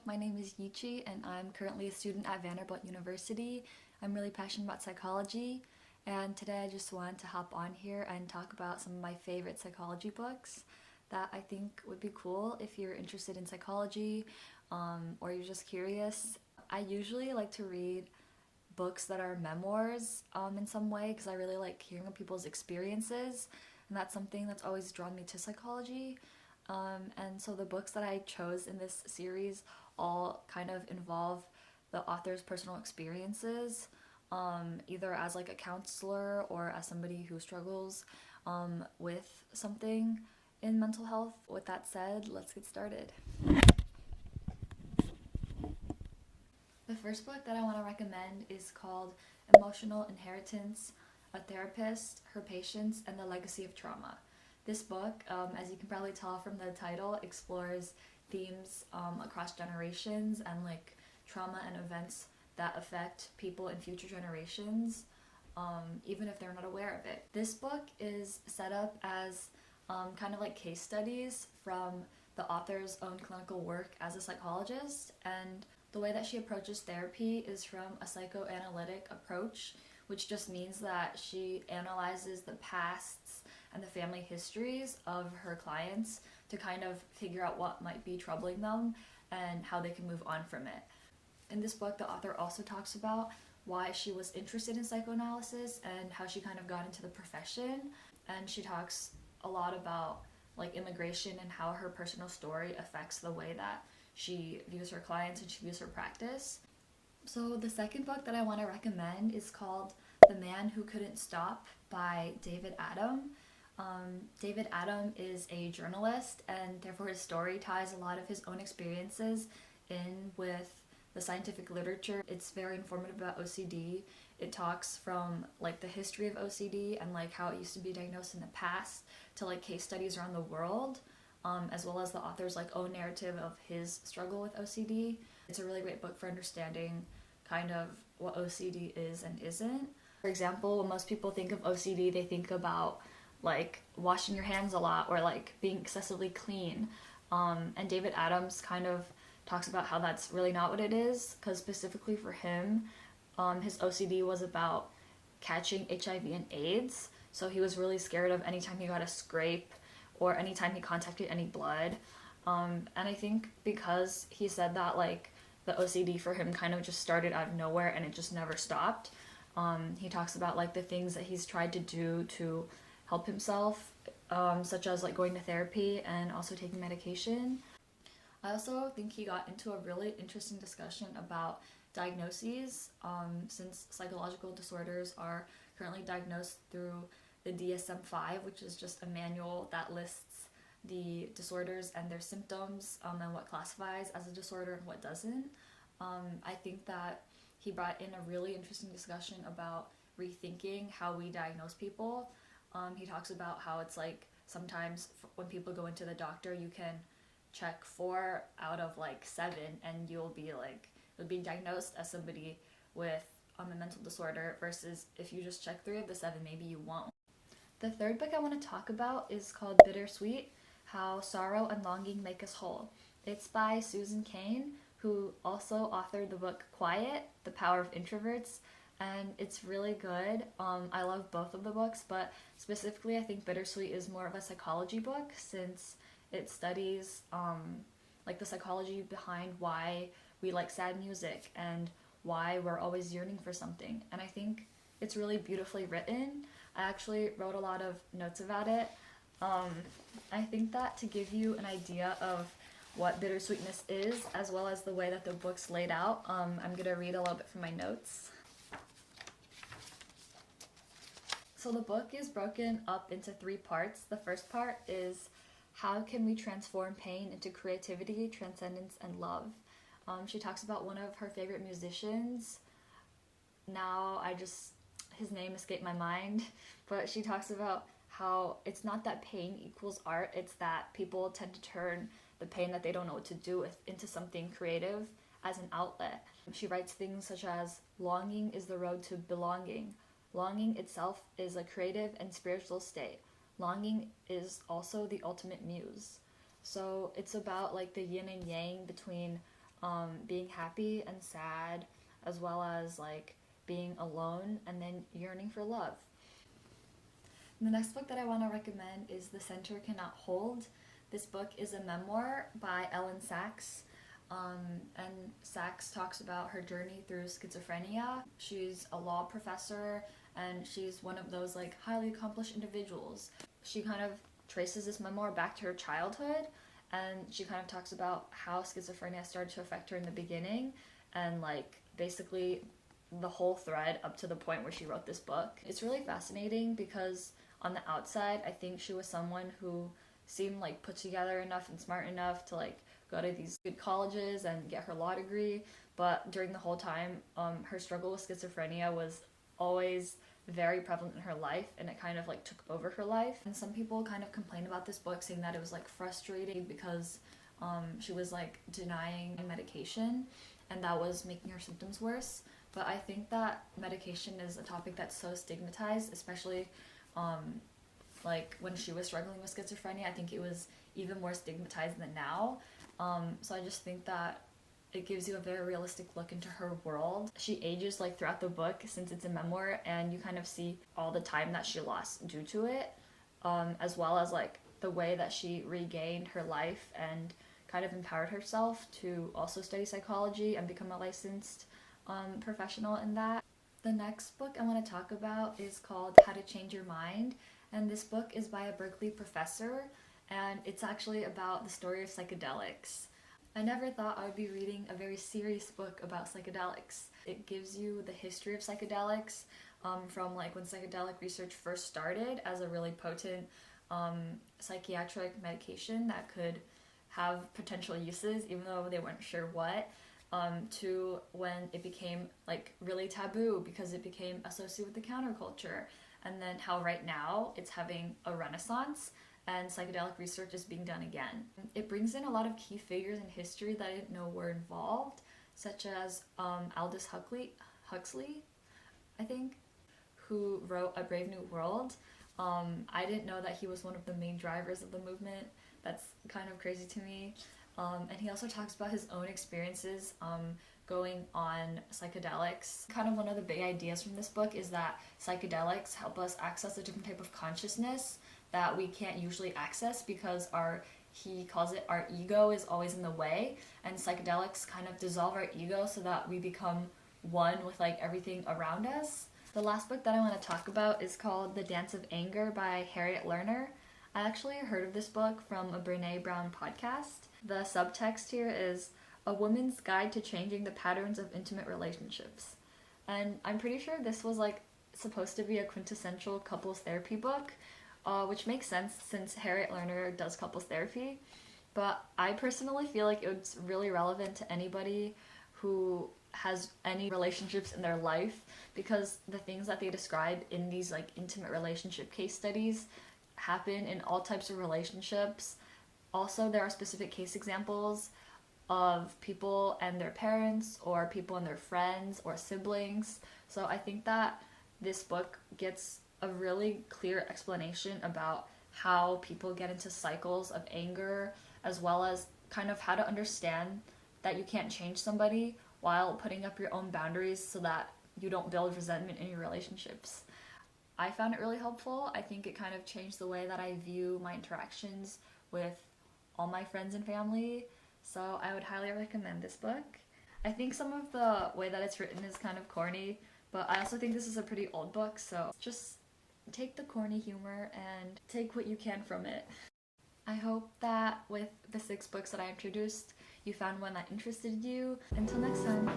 my name is Yichi and I'm currently a student at Vanderbilt University. I'm really passionate about psychology, and today I just wanted to hop on here and talk about some of my favorite psychology books that I think would be cool if you're interested in psychology or you're just curious. I usually like to read books that are memoirs in some way because I really like hearing people's experiences, and that's something that's always drawn me to psychology. And so the books that I chose in this series all kind of involve the author's personal experiences, either as like a counselor or as somebody who struggles with something in mental health. With that said, let's get started. The first book that I want to recommend is called Emotional Inheritance: A Therapist, Her Patients, and the Legacy of Trauma. This book, as you can probably tell from the title, explores themes across generations and like trauma and events that affect people in future generations, even if they're not aware of it. This book is set up as kind of like case studies from the author's own clinical work as a psychologist, and the way that she approaches therapy is from a psychoanalytic approach, which just means that she analyzes the pasts and the family histories of her clients to kind of figure out what might be troubling them and how they can move on from it. In this book, the author also talks about why she was interested in psychoanalysis and how she kind of got into the profession. And she talks a lot about like immigration and how her personal story affects the way that she views her clients and she views her practice. So the second book that I want to recommend is called The Man Who Couldn't Stop by David Adam. David Adam is a journalist, and therefore his story ties a lot of his own experiences in with the scientific literature. It's very informative about OCD. It talks from like the history of OCD and like how it used to be diagnosed in the past to like case studies around the world, as well as the author's like own narrative of his struggle with OCD. It's a really great book for understanding kind of what OCD is and isn't. For example, when most people think of OCD, they think about like washing your hands a lot or like being excessively clean. And David Adams kind of talks about how that's really not what it is, because specifically for him, his OCD was about catching HIV and AIDS. So he was really scared of anytime he got a scrape or anytime he contacted any blood. And I think because he said that like the OCD for him kind of just started out of nowhere and it just never stopped. He talks about like the things that he's tried to do to help himself, such as like going to therapy and also taking medication. I also think he got into a really interesting discussion about diagnoses, since psychological disorders are currently diagnosed through the DSM-5, which is just a manual that lists the disorders and their symptoms, and what classifies as a disorder and what doesn't. I think that he brought in a really interesting discussion about rethinking how we diagnose people. He talks about how it's like sometimes when people go into the doctor, you can check 4 out of like 7 and you'll be diagnosed as somebody with a mental disorder, versus if you just check 3 of the 7, maybe you won't. The third book I want to talk about is called Bittersweet: How Sorrow and Longing Make Us Whole. It's by Susan Cain, who also authored the book Quiet: The Power of Introverts, and it's really good. I love both of the books, but specifically I think Bittersweet is more of a psychology book, since it studies like the psychology behind why we like sad music and why we're always yearning for something. And I think it's really beautifully written. I actually wrote a lot of notes about it. I think that to give you an idea of what bittersweetness is, as well as the way that the book's laid out, I'm going to read a little bit from my notes. So the book is broken up into 3 parts. The first part is how can we transform pain into creativity, transcendence, and love. She talks about one of her favorite musicians. Now his name escaped my mind, but she talks about how it's not that pain equals art, it's that people tend to turn the pain that they don't know what to do with into something creative as an outlet. She writes things such as, longing is the road to belonging. Longing itself is a creative and spiritual state. Longing is also the ultimate muse. So it's about like the yin and yang between being happy and sad, as well as like being alone and then yearning for love. The next book that I want to recommend is The Center Cannot Hold. This book is a memoir by Elyn Sachs. And Sachs talks about her journey through schizophrenia. She's a law professor and she's one of those like highly accomplished individuals. She kind of traces this memoir back to her childhood, and she kind of talks about how schizophrenia started to affect her in the beginning and like basically the whole thread up to the point where she wrote this book. It's really fascinating because on the outside, I think she was someone who seemed like put together enough and smart enough to like go to these good colleges and get her law degree, but during the whole time, her struggle with schizophrenia was always very prevalent in her life, and it kind of like took over her life. And some people kind of complained about this book, saying that it was like frustrating because she was like denying medication and that was making her symptoms worse. But I think that medication is a topic that's so stigmatized, especially like when she was struggling with schizophrenia. I think it was even more stigmatized than now. So I just think that it gives you a very realistic look into her world. She ages like throughout the book since it's a memoir, and you kind of see all the time that she lost due to it, as well as like the way that she regained her life and kind of empowered herself to also study psychology and become a licensed professional in that. The next book I want to talk about is called How to Change Your Mind, and this book is by a Berkeley professor, and it's actually about the story of psychedelics. I never thought I would be reading a very serious book about psychedelics. It gives you the history of psychedelics, from like when psychedelic research first started as a really potent psychiatric medication that could have potential uses even though they weren't sure what, to when it became like really taboo because it became associated with the counterculture, and then how right now it's having a renaissance and psychedelic research is being done again. It brings in a lot of key figures in history that I didn't know were involved, such as Aldous Huxley, I think, who wrote A Brave New World. I didn't know that he was one of the main drivers of the movement. That's kind of crazy to me. And he also talks about his own experiences going on psychedelics. Kind of one of the big ideas from this book is that psychedelics help us access a different type of consciousness that we can't usually access because he calls it our ego is always in the way, and psychedelics kind of dissolve our ego so that we become one with like everything around us. The last book that I want to talk about is called The Dance of Anger by Harriet Lerner. I actually heard of this book from a Brene Brown podcast. The subtext here is A Woman's Guide to Changing the Patterns of Intimate Relationships. And I'm pretty sure this was like supposed to be a quintessential couples therapy book, which makes sense since Harriet Lerner does couples therapy. But I personally feel like it's really relevant to anybody who has any relationships in their life, because the things that they describe in these like intimate relationship case studies happen in all types of relationships. Also, there are specific case examples of people and their parents, or people and their friends or siblings. So I think that this book gets a really clear explanation about how people get into cycles of anger, as well as kind of how to understand that you can't change somebody while putting up your own boundaries so that you don't build resentment in your relationships. I found it really helpful. I think it kind of changed the way that I view my interactions with all my friends and family. So I would highly recommend this book. I think some of the way that it's written is kind of corny, but I also think this is a pretty old book, so just take the corny humor and take what you can from it. I hope that with the 6 books that I introduced, you found one that interested you. Until next time.